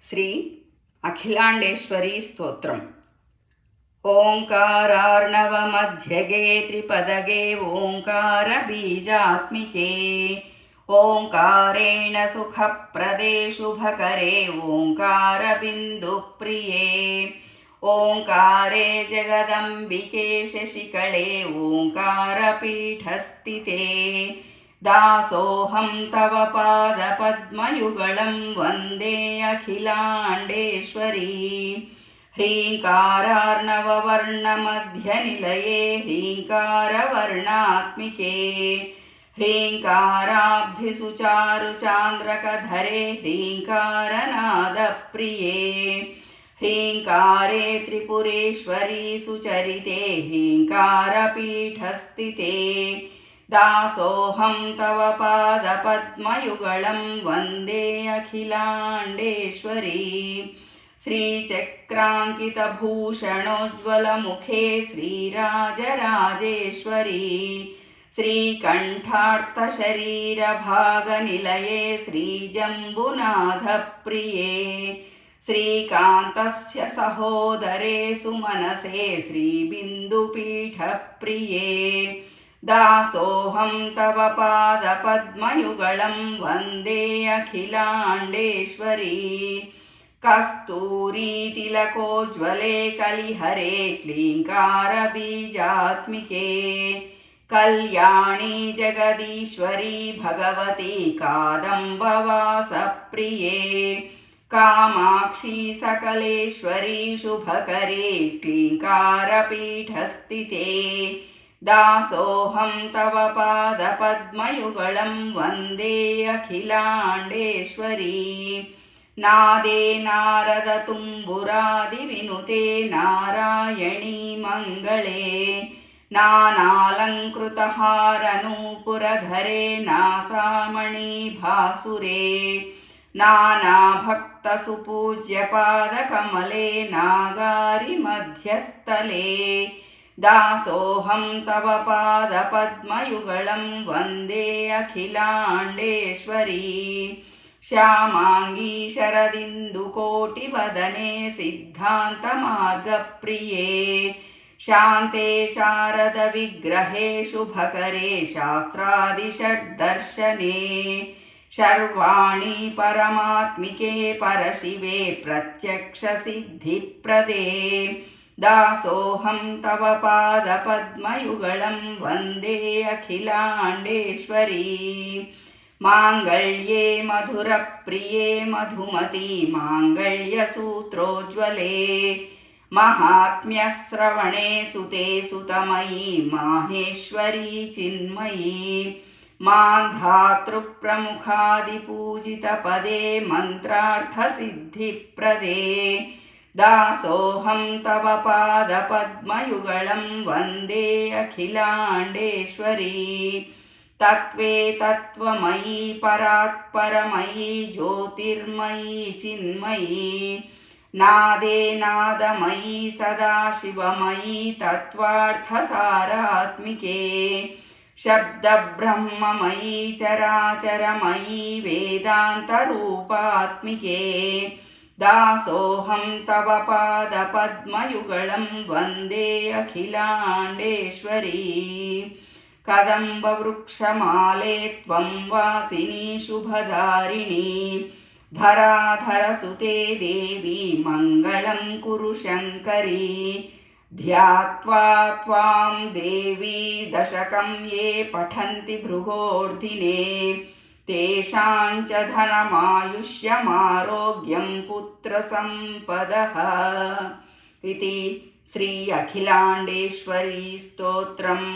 श्री अखिलांडेश्वरी स्तोत्रम्। ओंकारार्णवमध्यगे त्रिपदगे ओंकारबीजात्मिके ओंकारेण सुखप्रदे शुभकरे ओंकारबिन्दुप्रिये ओंकारे जगदम्बिके शशिकले ओंकारपीठस्थिते दासोऽहं तव पादपद्मयुगलं वन्दे अखिलाण्डेश्वरी। ह्रीङ्कारार्णववर्णमध्यनिलये ह्रीङ्कारवर्णात्मिके ह्रीङ्काराब्धिसुचारुचान्द्रकधरे ह्रीङ्कारनादप्रिये ह्रीङ्कारे त्रिपुरेश्वरी सुचरिते ह्रीङ्कारपीठस्थिते दासोऽहं तव पादपद्मयुगलं वन्दे अखिलाण्डेश्वरी। श्रीचक्राङ्कितभूषणोज्ज्वलमुखे श्रीराजराजेश्वरी श्रीकण्ठार्थशरीरभागनिलये श्रीजम्बुनाथप्रिये श्रीकान्तस्य सहोदरे सुमनसे श्रीबिन्दुपीठप्रिये दासोऽहं तव पादपद्मयुगलं वन्दे अखिलाण्डेश्वरी। कस्तूरीतिलकोज्ज्वले कलिहरे क्लीङ्कारबीजात्मिके कल्याणी जगदीश्वरी भगवती कादम्बवासप्रिये कामाक्षी सकलेश्वरी शुभकरे क्लीङ्कारपीठस्थिते दासोऽहं तव पादपद्मयुगलं वन्दे अखिलाण्डेश्वरी। नादे नारदतुम्बुरादिविनुते नारायणी मङ्गले नानालङ्कृतहारनूपुरधरे नासामणिभासुरे नानाभक्तसुपूज्यपादकमले नागारिमध्यस्थले दासोऽहं तव पादपद्मयुगलं वन्दे अखिलाण्डेश्वरी। श्यामाङ्गी शरदिन्दुकोटिवदने सिद्धान्तमार्गप्रिये शान्ते शारदविग्रहे शुभकरे शास्त्रादिषड्दर्शने शर्वाणि परमात्मिके परशिवे प्रत्यक्षसिद्धिप्रदे दासोऽहं तव पादपद्मयुगलं वन्दे अखिलाण्डेश्वरी। माङ्गल्ये मधुरप्रिये मधुमती माङ्गल्यसूत्रोज्ज्वले महात्म्यश्रवणे सुते सुतमयी माहेश्वरी चिन्मयी मान्धातृप्रमुखादिपूजितपदे मन्त्रार्थसिद्धिप्रदे दासोऽहं तव पादपद्मयुगलं वन्दे अखिलाण्डेश्वरी। तत्त्वे तत्त्वमयी परात्परमयी ज्योतिर्मयी चिन्मयी नादे नादमयी सदाशिवमयी तत्त्वार्थसारात्मिके शब्दब्रह्ममयी चराचरमयी वेदान्तरूपात्मिके दासोऽहं तव पादपद्मयुगलं वन्दे अखिलाण्डेश्वरी। कदम्बवृक्षमाले त्वं वासिनी शुभधारिणी धराधरसुते देवी मङ्गलं कुरु शङ्करी ध्यात्वा त्वां देवी दशकं ये पठन्ति भृगोर्धिने तेषां च धनमायुष्यमारोग्यं पुत्रसम्पदः इति श्री अखिलाण्डेश्वरी स्तोत्रम्।